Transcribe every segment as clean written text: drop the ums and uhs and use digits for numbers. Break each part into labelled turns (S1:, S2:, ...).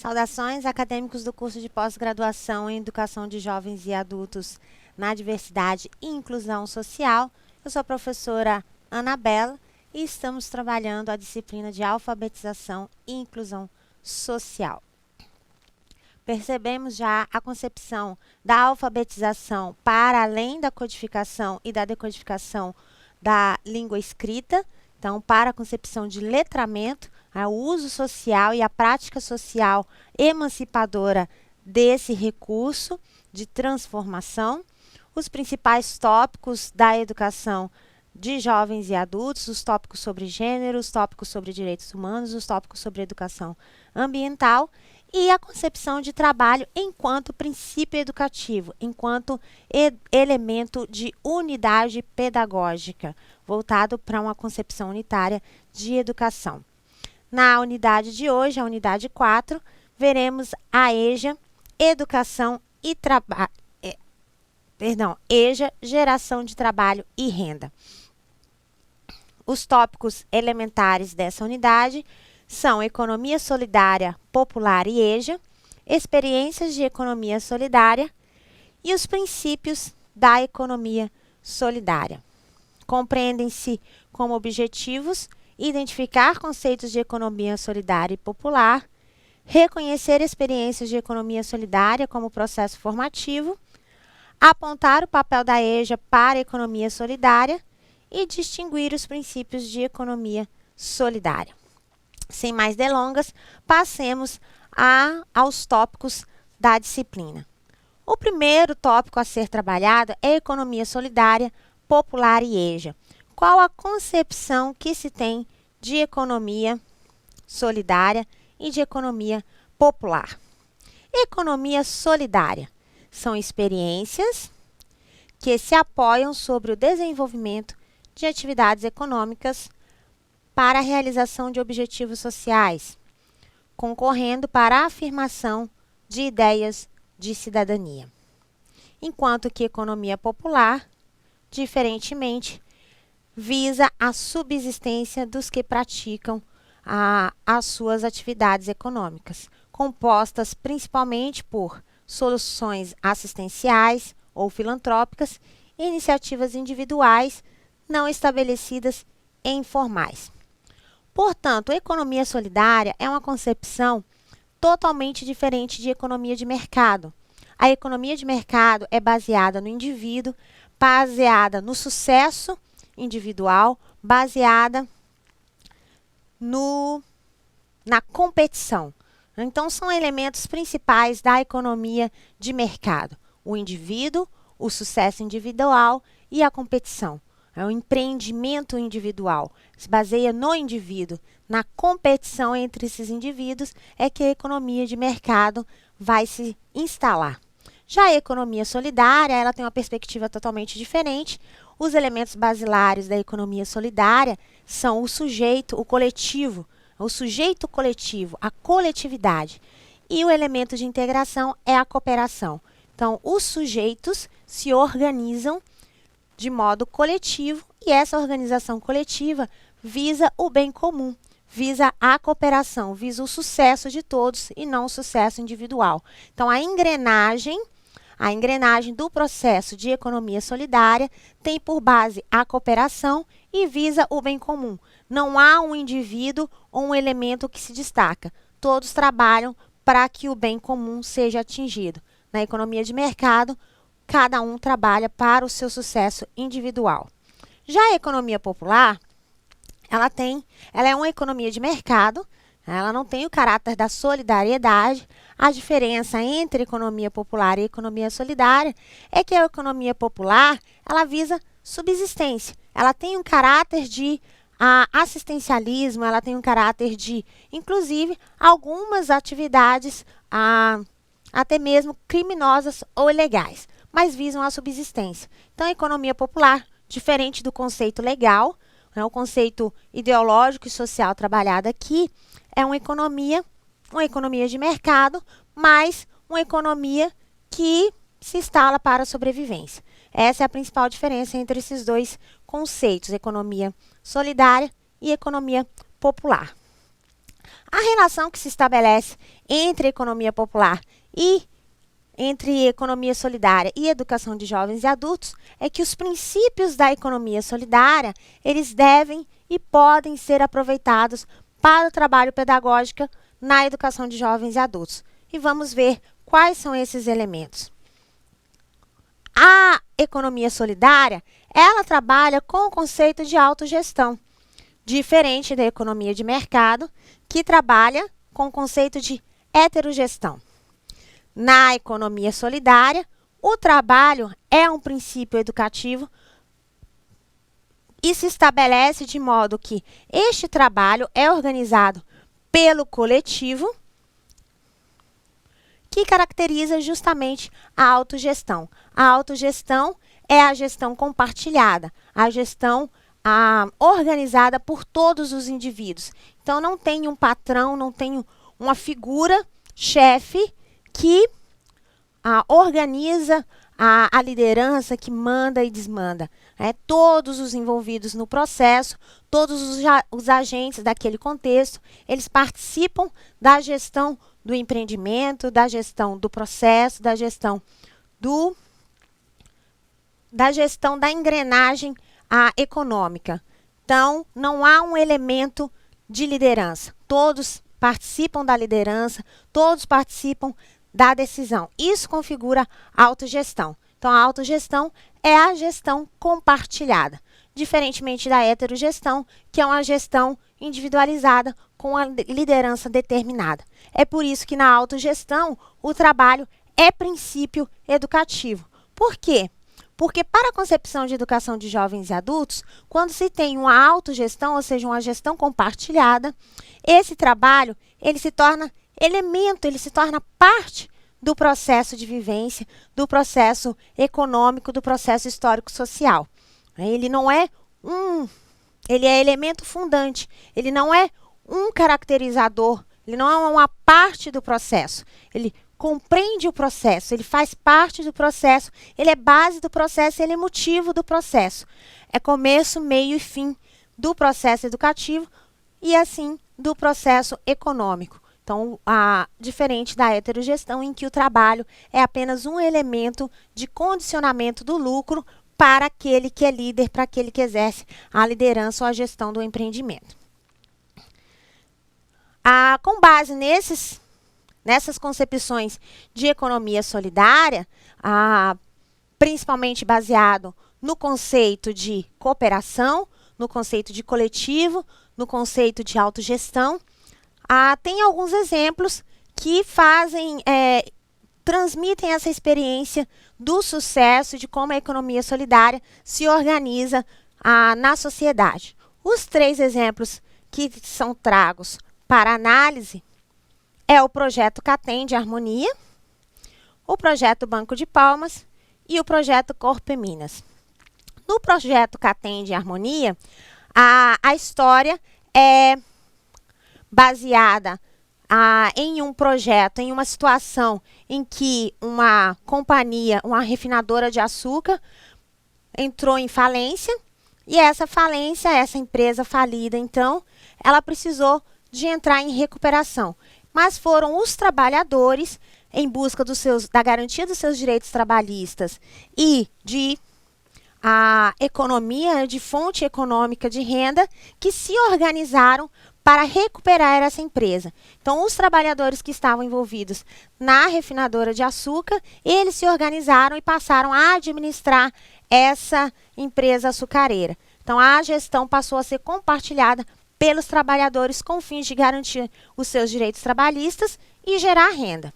S1: Saudações, acadêmicos do curso de pós-graduação em Educação de Jovens e Adultos na Diversidade e Inclusão Social. Eu sou a professora Anabela e estamos trabalhando a disciplina de Alfabetização e Inclusão Social. Percebemos já a concepção da alfabetização para além da codificação e da decodificação da língua escrita. Então, para a concepção de letramento, o uso social e a prática social emancipadora desse recurso de transformação, os principais tópicos da educação de jovens e adultos, os tópicos sobre gênero, os tópicos sobre direitos humanos, os tópicos sobre educação ambiental e a concepção de trabalho enquanto princípio educativo, enquanto elemento de unidade pedagógica, voltado para uma concepção unitária de educação. Na unidade de hoje, a unidade 4, veremos a EJA, Educação e Trabalho, EJA, Geração de Trabalho e Renda. Os tópicos elementares dessa unidade são Economia Solidária, Popular e EJA, Experiências de Economia Solidária e os princípios da economia solidária. Compreendem-se como objetivos identificar conceitos de economia solidária e popular, reconhecer experiências de economia solidária como processo formativo, apontar o papel da EJA para a economia solidária e distinguir os princípios de economia solidária. Sem mais delongas, passemos aos tópicos da disciplina. O primeiro tópico a ser trabalhado é economia solidária, popular e EJA. Qual a concepção que se tem de economia solidária e de economia popular? Economia solidária são experiências que se apoiam sobre o desenvolvimento de atividades econômicas para a realização de objetivos sociais, concorrendo para a afirmação de ideias de cidadania. Enquanto que economia popular, diferentemente, visa a subsistência dos que praticam as suas atividades econômicas, compostas principalmente por soluções assistenciais ou filantrópicas e iniciativas individuais não estabelecidas e informais. Portanto, economia solidária é uma concepção totalmente diferente de economia de mercado. A economia de mercado é baseada no indivíduo, baseada no sucesso individual, baseada na competição. Então, são elementos principais da economia de mercado: o indivíduo, o sucesso individual e a competição. O empreendimento individual se baseia no indivíduo, na competição entre esses indivíduos é que a economia de mercado vai se instalar. Já a economia solidária, ela tem uma perspectiva totalmente diferente. Os elementos basilares da economia solidária são o sujeito, o coletivo, o sujeito coletivo, a coletividade. E o elemento de integração é a cooperação. Então, os sujeitos se organizam de modo coletivo e essa organização coletiva visa o bem comum, visa a cooperação, visa o sucesso de todos e não o sucesso individual. Então, a engrenagem do processo de economia solidária tem por base a cooperação e visa o bem comum. Não há um indivíduo ou um elemento que se destaca. Todos trabalham para que o bem comum seja atingido. Na economia de mercado, cada um trabalha para o seu sucesso individual. Já a economia popular, ela é uma economia de mercado, ela não tem o caráter da solidariedade. A diferença entre economia popular e economia solidária é que a economia popular, ela visa subsistência. Ela tem um caráter de assistencialismo, ela tem um caráter de, inclusive, algumas atividades até mesmo criminosas ou ilegais, mas visam a subsistência. Então, a economia popular, diferente do conceito legal, o conceito ideológico e social trabalhado aqui, é uma economia de mercado, mas uma economia que se instala para a sobrevivência. Essa é a principal diferença entre esses dois conceitos, economia solidária e economia popular. A relação que se estabelece entre economia popular e entre economia solidária e educação de jovens e adultos é que os princípios da economia solidária, eles devem e podem ser aproveitados para o trabalho pedagógico na educação de jovens e adultos. E vamos ver quais são esses elementos. A economia solidária, ela trabalha com o conceito de autogestão, diferente da economia de mercado, que trabalha com o conceito de heterogestão. Na economia solidária, o trabalho é um princípio educativo e se estabelece de modo que este trabalho é organizado pelo coletivo, que caracteriza justamente a autogestão. A autogestão é a gestão compartilhada, a gestão organizada por todos os indivíduos. Então, não tem um patrão, não tem uma figura chefe que organiza a liderança, que manda e desmanda. Todos os envolvidos no processo, todos os agentes daquele contexto, eles participam da gestão do empreendimento, da gestão do processo, da gestão da engrenagem econômica. Então, não há um elemento de liderança. Todos participam da liderança, todos participam da decisão. Isso configura a autogestão. Então, a autogestão é a gestão compartilhada, diferentemente da heterogestão, que é uma gestão individualizada com a liderança determinada. É por isso que na autogestão o trabalho é princípio educativo. Por quê? Porque para a concepção de educação de jovens e adultos, quando se tem uma autogestão, ou seja, uma gestão compartilhada, esse trabalho ele se torna elemento, ele se torna parte do processo de vivência, do processo econômico, do processo histórico-social. Ele não é ele é elemento fundante, ele não é um caracterizador, ele não é uma parte do processo. Ele compreende o processo, ele faz parte do processo, ele é base do processo, ele é motivo do processo. É começo, meio e fim do processo educativo e, assim, do processo econômico. Então, diferente da heterogestão, em que o trabalho é apenas um elemento de condicionamento do lucro para aquele que é líder, para aquele que exerce a liderança ou a gestão do empreendimento. Com base nessas concepções de economia solidária, principalmente baseado no conceito de cooperação, no conceito de coletivo, no conceito de autogestão, tem alguns exemplos que transmitem essa experiência do sucesso de como a economia solidária se organiza na sociedade. Os 3 exemplos que são tragos para análise é o projeto Catem de Harmonia, o projeto Banco de Palmas e o projeto Corpo em Minas. No projeto Catem de Harmonia, a história é baseada em um projeto, em uma situação em que uma companhia, uma refinadora de açúcar, entrou em falência e essa empresa falida, então, ela precisou de entrar em recuperação. Mas foram os trabalhadores, em busca da garantia dos seus direitos trabalhistas e de economia, de fonte econômica de renda, que se organizaram para recuperar essa empresa. Então, os trabalhadores que estavam envolvidos na refinadora de açúcar, eles se organizaram e passaram a administrar essa empresa açucareira. Então, a gestão passou a ser compartilhada pelos trabalhadores com fins de garantir os seus direitos trabalhistas e gerar renda.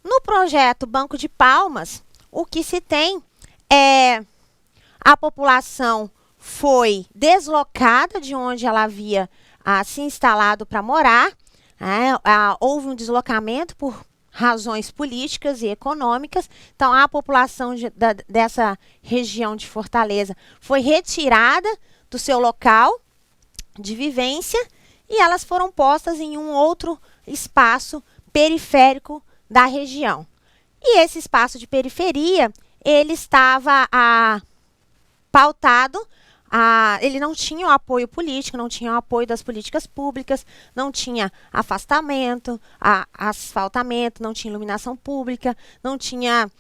S1: No projeto Banco de Palmas, o que se tem é a população foi deslocada de onde ela havia se instalado para morar. Houve um deslocamento por razões políticas e econômicas. Então, a população dessa região de Fortaleza foi retirada do seu local de vivência e elas foram postas em um outro espaço periférico da região. E esse espaço de periferia, ele estava pautado ele não tinha o apoio político, não tinha o apoio das políticas públicas, não tinha afastamento, asfaltamento, não tinha iluminação pública, não tinha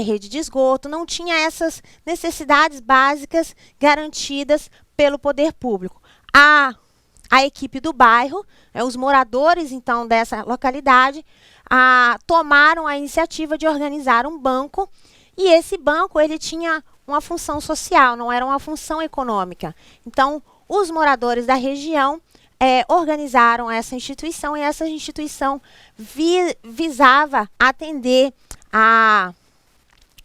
S1: rede de esgoto, não tinha essas necessidades básicas garantidas pelo poder público. A equipe do bairro, os moradores, então, dessa localidade, tomaram a iniciativa de organizar um banco, e esse banco ele tinha uma função social, não era uma função econômica. Então, os moradores da região organizaram essa instituição, e essa instituição visava atender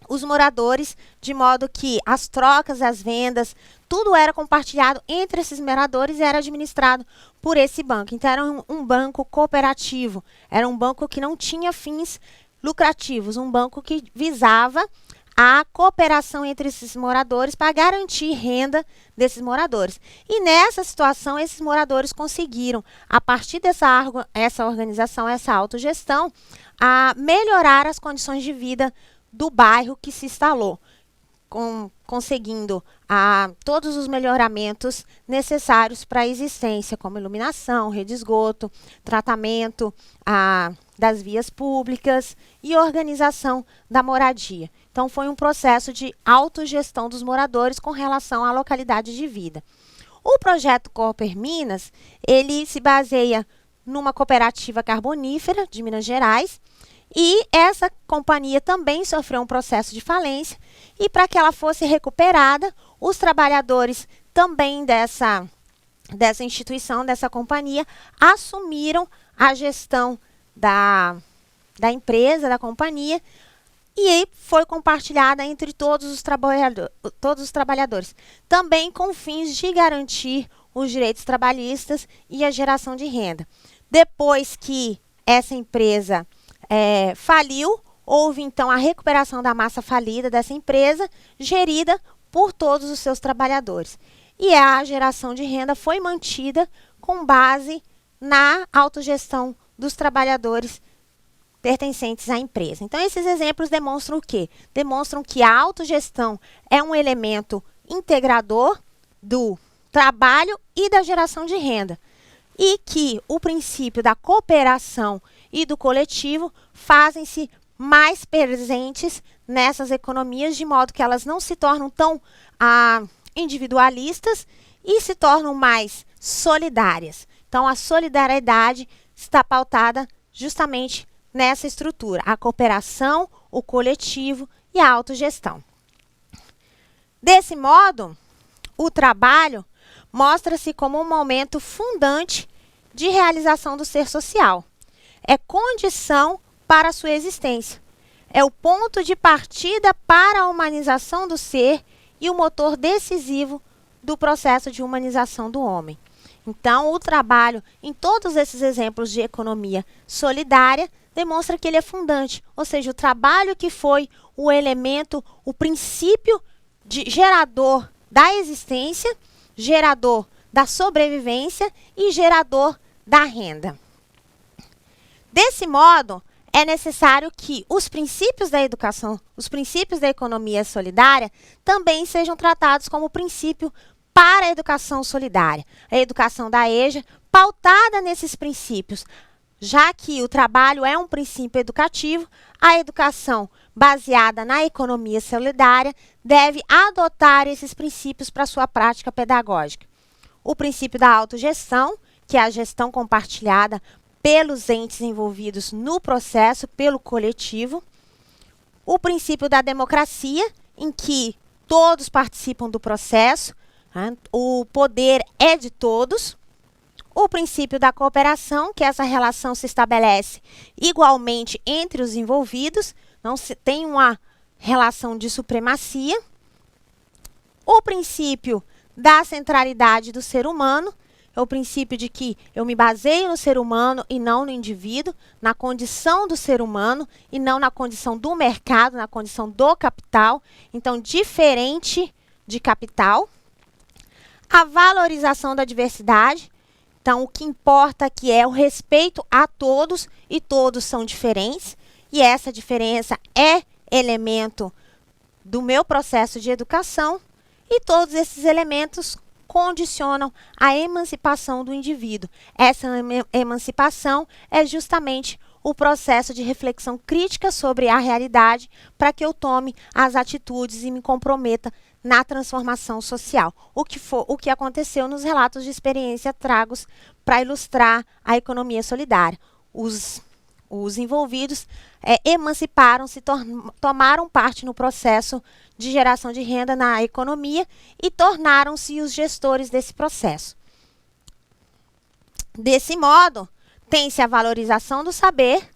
S1: os moradores, de modo que as trocas, as vendas, tudo era compartilhado entre esses moradores e era administrado por esse banco. Então, era um banco cooperativo, era um banco que não tinha fins lucrativos, um banco que visava a cooperação entre esses moradores para garantir renda desses moradores. E nessa situação, esses moradores conseguiram, a partir essa organização, essa autogestão, melhorar as condições de vida do bairro que se instalou, conseguindo todos os melhoramentos necessários para a existência, como iluminação, rede de esgoto, tratamento das vias públicas e organização da moradia. Então, foi um processo de autogestão dos moradores com relação à localidade de vida. O projeto Cooper Minas, ele se baseia numa cooperativa carbonífera de Minas Gerais, e essa companhia também sofreu um processo de falência, e para que ela fosse recuperada, os trabalhadores também dessa instituição, dessa companhia, assumiram a gestão da empresa, da companhia, e aí foi compartilhada entre todos os trabalhadores, também com fins de garantir os direitos trabalhistas e a geração de renda. Depois que essa empresa faliu, houve então a recuperação da massa falida dessa empresa, gerida por todos os seus trabalhadores. E a geração de renda foi mantida com base na autogestão dos trabalhadores pertencentes à empresa. Então, esses exemplos demonstram o quê? Demonstram que a autogestão é um elemento integrador do trabalho e da geração de renda, e que o princípio da cooperação e do coletivo fazem-se mais presentes nessas economias, de modo que elas não se tornam tão individualistas e se tornam mais solidárias. Então, a solidariedade está pautada justamente nessa estrutura, a cooperação, o coletivo e a autogestão. Desse modo, o trabalho mostra-se como um momento fundante de realização do ser social. É condição para a sua existência. É o ponto de partida para a humanização do ser e o motor decisivo do processo de humanização do homem. Então, o trabalho, em todos esses exemplos de economia solidária, demonstra que ele é fundante, ou seja, o trabalho que foi o elemento, o princípio gerador da existência, gerador da sobrevivência e gerador da renda. Desse modo, é necessário que os princípios da educação, os princípios da economia solidária, também sejam tratados como princípio para a educação solidária. A educação da EJA, pautada nesses princípios, já que o trabalho é um princípio educativo, a educação baseada na economia solidária deve adotar esses princípios para sua prática pedagógica. O princípio da autogestão, que é a gestão compartilhada pelos entes envolvidos no processo, pelo coletivo. O princípio da democracia, em que todos participam do processo, o poder é de todos. O princípio da cooperação, que essa relação se estabelece igualmente entre os envolvidos, não se tem uma relação de supremacia. O princípio da centralidade do ser humano, é o princípio de que eu me baseio no ser humano e não no indivíduo, na condição do ser humano e não na condição do mercado, na condição do capital. Então, diferente de capital. A valorização da diversidade. Então, o que importa aqui é o respeito a todos, e todos são diferentes, e essa diferença é elemento do meu processo de educação. E todos esses elementos condicionam a emancipação do indivíduo. Essa emancipação é justamente o processo de reflexão crítica sobre a realidade para que eu tome as atitudes e me comprometa na transformação social. O que aconteceu nos relatos de experiência tragos para ilustrar a economia solidária. Os envolvidos emanciparam-se, tomaram parte no processo de geração de renda na economia e tornaram-se os gestores desse processo. Desse modo, tem-se a valorização do saber,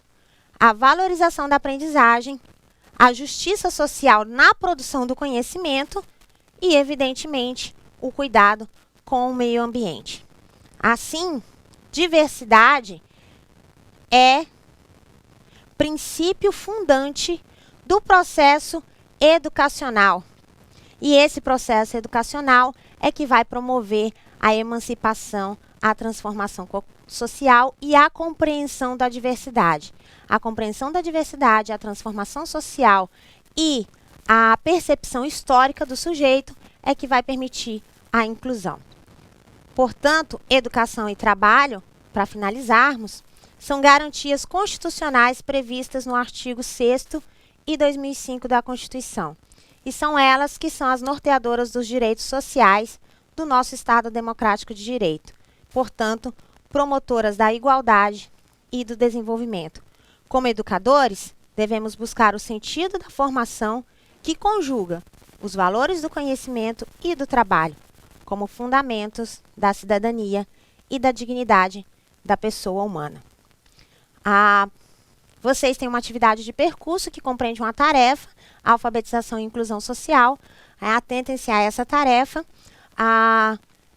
S1: a valorização da aprendizagem, a justiça social na produção do conhecimento e, evidentemente, o cuidado com o meio ambiente. Assim, diversidade é princípio fundante do processo educacional. E esse processo educacional é que vai promover a emancipação, a transformação social e a compreensão da diversidade. A compreensão da diversidade, a transformação social e a percepção histórica do sujeito é que vai permitir a inclusão. Portanto, educação e trabalho, para finalizarmos, são garantias constitucionais previstas no artigo 6º e 2005 da Constituição. E são elas que são as norteadoras dos direitos sociais do nosso Estado democrático de direito. Portanto, promotoras da igualdade e do desenvolvimento. Como educadores, devemos buscar o sentido da formação que conjuga os valores do conhecimento e do trabalho como fundamentos da cidadania e da dignidade da pessoa humana. Vocês têm uma atividade de percurso que compreende uma tarefa, alfabetização e inclusão social. Atentem-se a essa tarefa.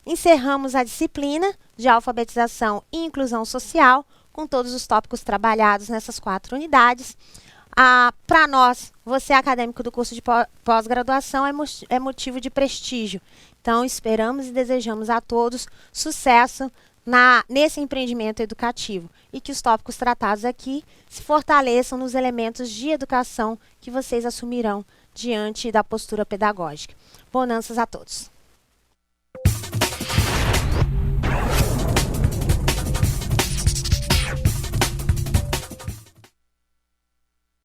S1: Encerramos a disciplina de alfabetização e inclusão social com todos os tópicos trabalhados nessas 4 unidades. Para nós, você acadêmico do curso de pós-graduação é motivo de prestígio. Então, esperamos e desejamos a todos sucesso nesse empreendimento educativo e que os tópicos tratados aqui se fortaleçam nos elementos de educação que vocês assumirão diante da postura pedagógica. Bonanças a todos!